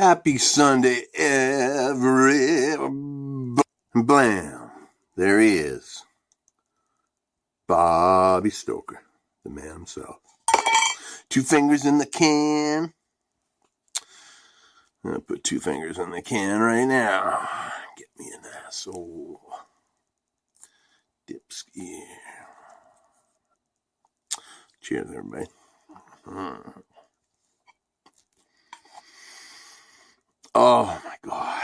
Happy Sunday, blam. There he is. Bobby Stoker, the man himself. 2 fingers in the can. I'm going to put 2 fingers in the can right now. Get me an asshole. Dipski. Cheers, everybody. Oh, my God.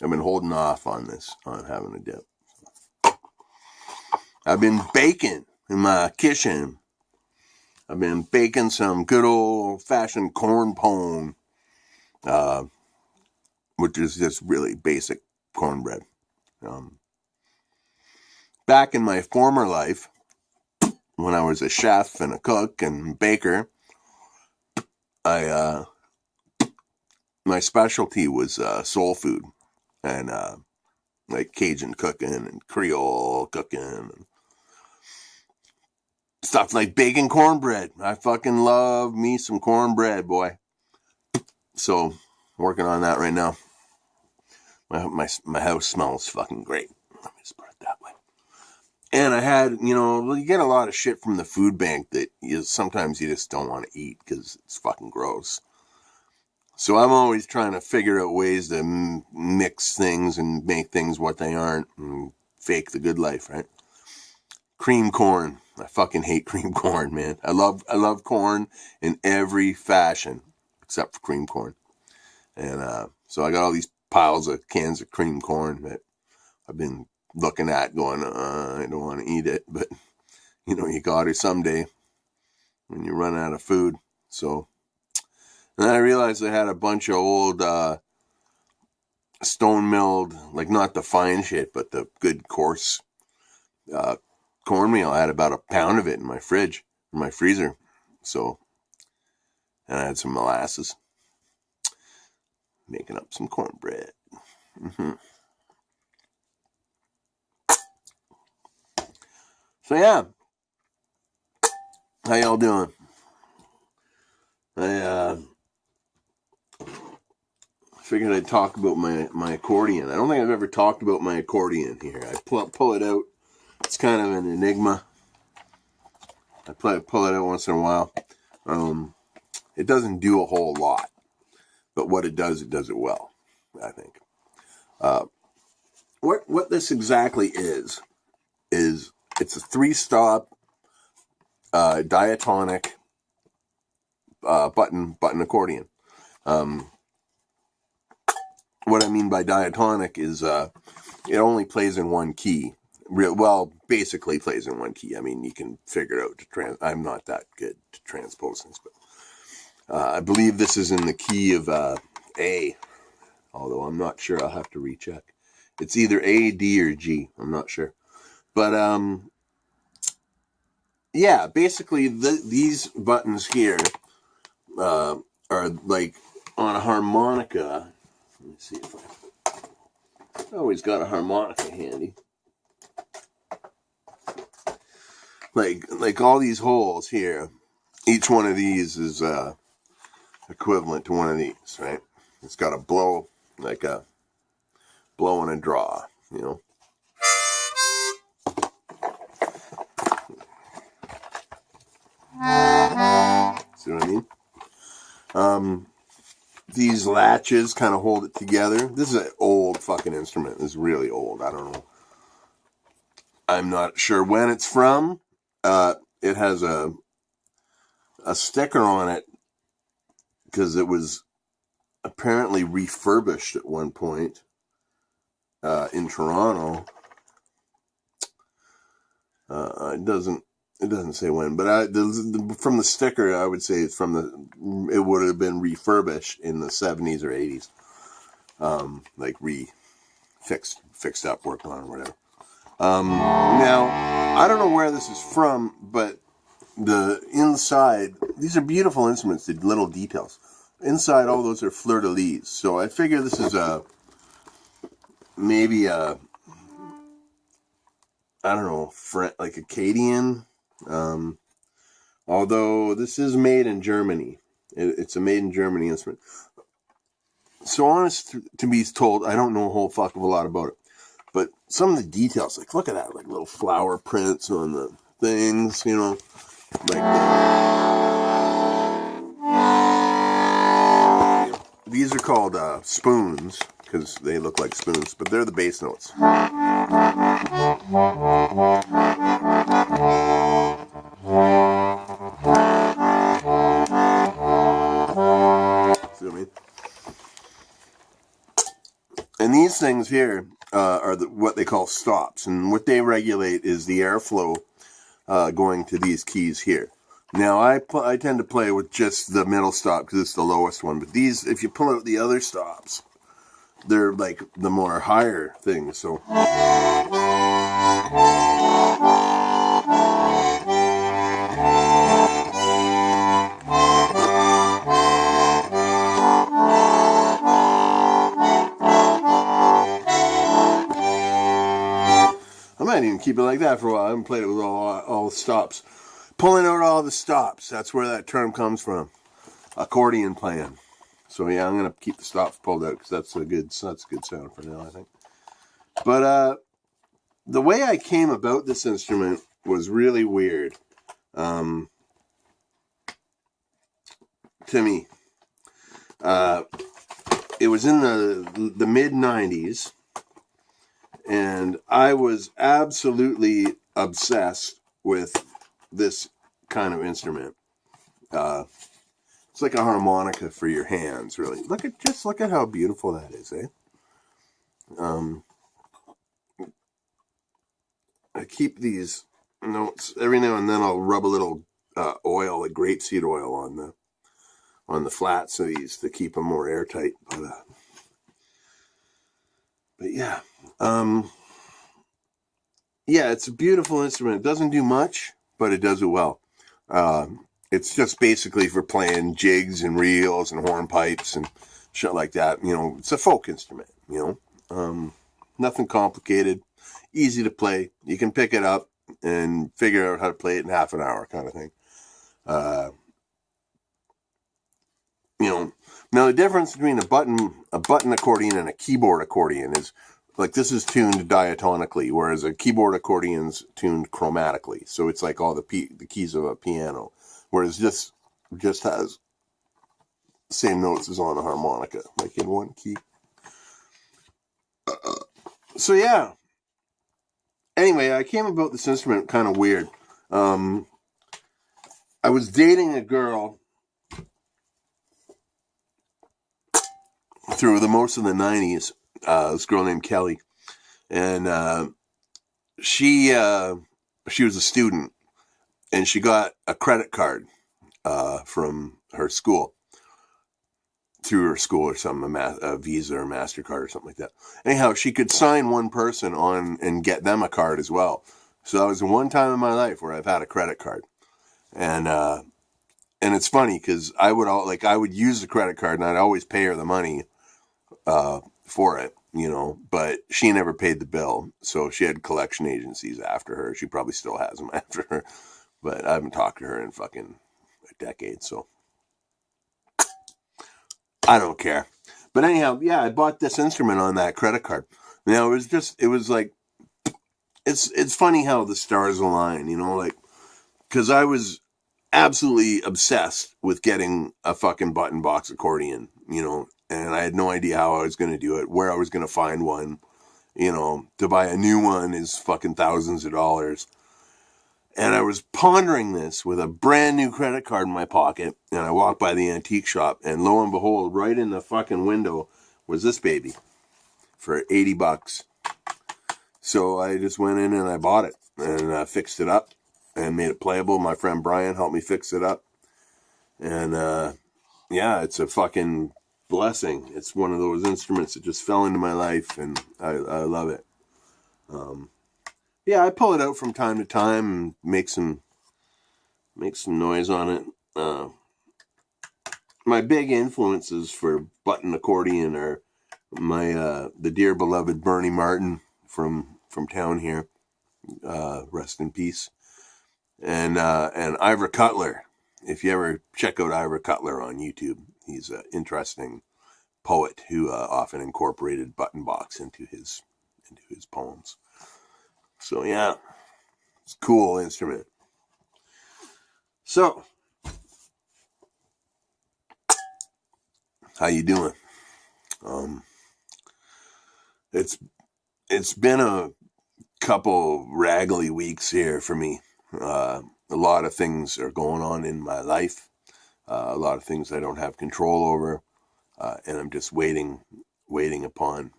I've been holding off on this, on having a dip. I've been baking in my kitchen. I've been baking some good old-fashioned corn pone, which is just really basic cornbread. Back in my former life, when I was a chef and a cook and baker, my specialty was soul food and like Cajun cooking and Creole cooking and stuff like baking cornbread. I fucking love me some cornbread, boy. So, working on that right now. My house smells fucking great. Let me just put it that way. And I had, you get a lot of shit from the food bank that sometimes you just don't want to eat because it's fucking gross. So I'm always trying to figure out ways to mix things and make things what they aren't and fake the good life, right? Cream corn. I fucking hate cream corn, man. I love corn in every fashion except for cream corn. And so I got all these piles of cans of cream corn that I've been looking at going, I don't want to eat it, but you got it someday when you run out of food. So, and then I realized I had a bunch of old stone milled, like not the fine shit, but the good coarse cornmeal. I had about a pound of it in my fridge, in my freezer. So, and I had some molasses, making up some cornbread. So yeah, how y'all doing? I figured I'd talk about my accordion. I don't think I've ever talked about my accordion here. I pull it out. It's kind of an enigma. I pull it out once in a while. It doesn't do a whole lot, but what it does it well, I think. What this exactly is it's a 3-stop diatonic button accordion. What I mean by diatonic is it only plays in one key. Basically plays in one key. I mean, you can figure it out I'm not that good to transpose things, but I believe this is in the key of A, although I'm not sure. I'll have to recheck. It's either A, D, or G. I'm not sure. But yeah, basically these buttons here are like on a harmonica. Let me see if I always got a harmonica handy. Like all these holes here, each one of these is equivalent to one of these, right? It's got a blow, like a blow and a draw, See what I mean? These latches kind of hold it together. This is an old fucking instrument. This is really old. I don't know. I'm not sure when it's from. It has a sticker on it because it was apparently refurbished at one point in Toronto. It doesn't say when, but from the sticker, I would say it's it would have been refurbished in the 70s or 80s, like fixed up, worked on, or whatever. Now, I don't know where this is from, but the inside, these are beautiful instruments, the little details. Inside, all those are fleur-de-lis. So I figure this is maybe I don't know, like Accordion. Although this is made in Germany, It's a made in Germany instrument. So honest to be told, I don't know a whole fuck of a lot about it. But some of the details, like look at that, like little flower prints on the things, you know, like these are called spoons because they look like spoons, but they're the bass notes. See what I mean? And these things here are what they call stops, and what they regulate is the airflow going to these keys here. Now, I tend to play with just the middle stop because it's the lowest one. But these, if you pull out the other stops, they're like the more higher things. So, I might even keep it like that for a while. I haven't played it with all the stops. Pulling out all the stops, that's where that term comes from. Accordion playing. So yeah, I'm going to keep the stops pulled out because that's a good sound for now, I think. But the way I came about this instrument was really weird to me. It was in the mid-90s, and I was absolutely obsessed with this kind of instrument. It's like a harmonica for your hands, really. Look at how beautiful that is, eh? I keep these notes every now and then. I'll rub a little oil, like grapeseed oil, on the flats of these to keep them more airtight. But yeah, yeah, it's a beautiful instrument. It doesn't do much, but it does it well. It's just basically for playing jigs and reels and hornpipes and shit like that. You know, it's a folk instrument, you know. Nothing complicated, easy to play. You can pick it up and figure out how to play it in half an hour kind of thing. You know, now the difference between a button accordion and a keyboard accordion is, like, this is tuned diatonically, whereas a keyboard accordion's tuned chromatically. So it's like all the keys of a piano, whereas this just has the same notes as on a harmonica, like in one key. So yeah. Anyway, I came about this instrument kind of weird. I was dating a girl through most of the 90s, this girl named Kelly, and she was a student, and she got a credit card from her school, through her school or something, a Visa or MasterCard or something like that. Anyhow, she could sign one person on and get them a card as well. So that was the one time in my life where I've had a credit card. And it's funny because I would use the credit card and I'd always pay her the money for it, you know, but she never paid the bill. So she had collection agencies after her. She probably still has them after her, but I haven't talked to her in fucking a decade. So I don't care. But anyhow, yeah, I bought this instrument on that credit card. Now it was like, it's funny how the stars align, you know, like, because I was absolutely obsessed with getting a fucking button box accordion, you know, and I had no idea how I was going to do it, where I was going to find one, you know. To buy a new one is fucking thousands of dollars. And I was pondering this with a brand new credit card in my pocket, and I walked by the antique shop, and lo and behold, right in the fucking window was this baby for $80. So I just went in and I bought it and fixed it up and made it playable. My friend Brian helped me fix it up. And yeah, it's a fucking blessing. It's one of those instruments that just fell into my life, and I love it. Yeah, I pull it out from time to time and make some noise on it. My big influences for button accordion are the dear beloved Bernie Martin from town here, rest in peace, and Ivor Cutler, if you ever check out Ira Cutler on YouTube, he's an interesting poet who often incorporated button box into his poems. So yeah, it's a cool instrument. So, how you doing? It's been a couple raggedy weeks here for me. A lot of things are going on in my life. A lot of things I don't have control over, and I'm just waiting upon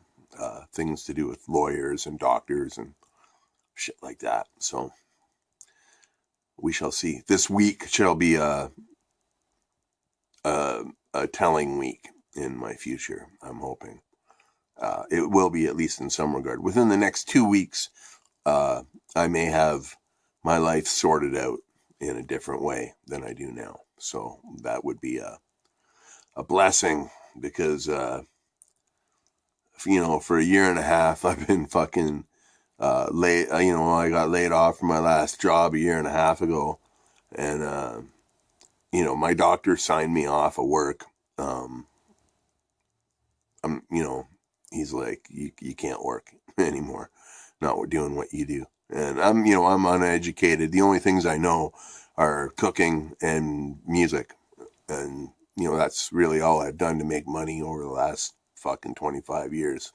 things to do with lawyers and doctors and shit like that. So we shall see. This week shall be a telling week in my future, I'm hoping. It will be, at least in some regard. Within the next 2 weeks, I may have my life sorted out in a different way than I do now. So that would be a blessing, because, for a year and a half, I've been fucking late. I got laid off from my last job a year and a half ago. And, my doctor signed me off of work. He's like, you can't work anymore. Not doing what you do. And I'm uneducated. The only things I know are cooking and music. And, that's really all I've done to make money over the last fucking 25 years.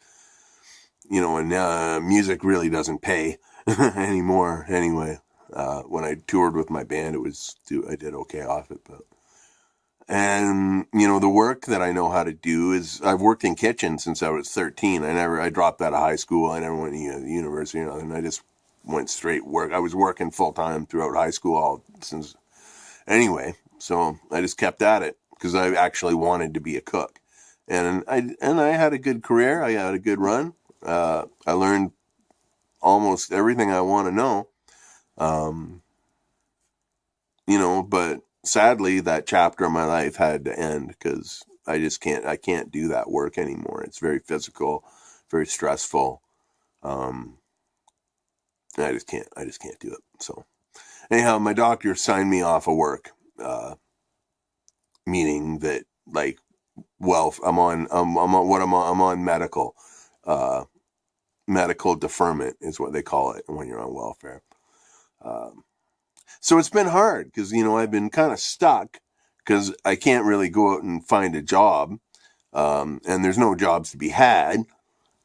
And music really doesn't pay anymore anyway. When I toured with my band, I did okay off it, but. And, the work that I know how to do is, I've worked in kitchens since I was 13. I dropped out of high school. I never went to university, and I just went straight work. I was working full time throughout high school anyway. So I just kept at it because I actually wanted to be a cook. And I had a good career. I had a good run. I learned almost everything I want to know. But sadly, that chapter of my life had to end because I can't do that work anymore. It's very physical, very stressful. I just can't do it. So anyhow, my doctor signed me off of work, meaning that, like, I'm on medical deferment is what they call it when you're on welfare. So it's been hard because, I've been kind of stuck because I can't really go out and find a job. And there's no jobs to be had,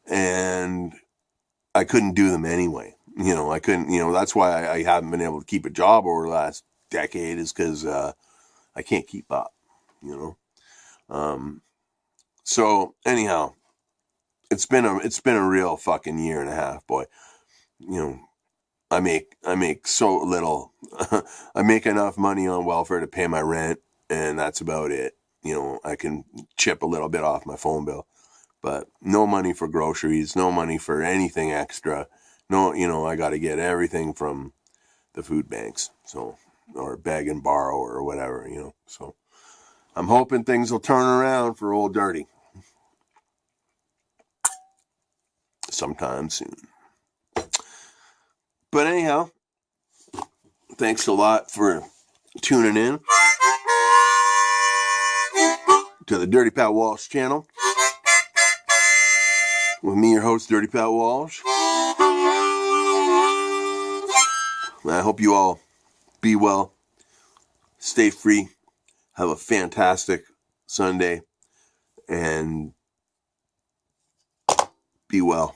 and I couldn't do them anyway. I couldn't, that's why I haven't been able to keep a job over the last decade, is because, I can't keep up, So anyhow, it's been a real fucking year and a half, boy. I make so little. I make enough money on welfare to pay my rent, and that's about it. I can chip a little bit off my phone bill, but no money for groceries, no money for anything extra. No, I got to get everything from the food banks, or beg and borrow or whatever, So I'm hoping things will turn around for old Dirty sometime soon. But anyhow, thanks a lot for tuning in to the Dirty Pat Walsh channel with me, your host, Dirty Pat Walsh. I hope you all be well, stay free, have a fantastic Sunday, and be well.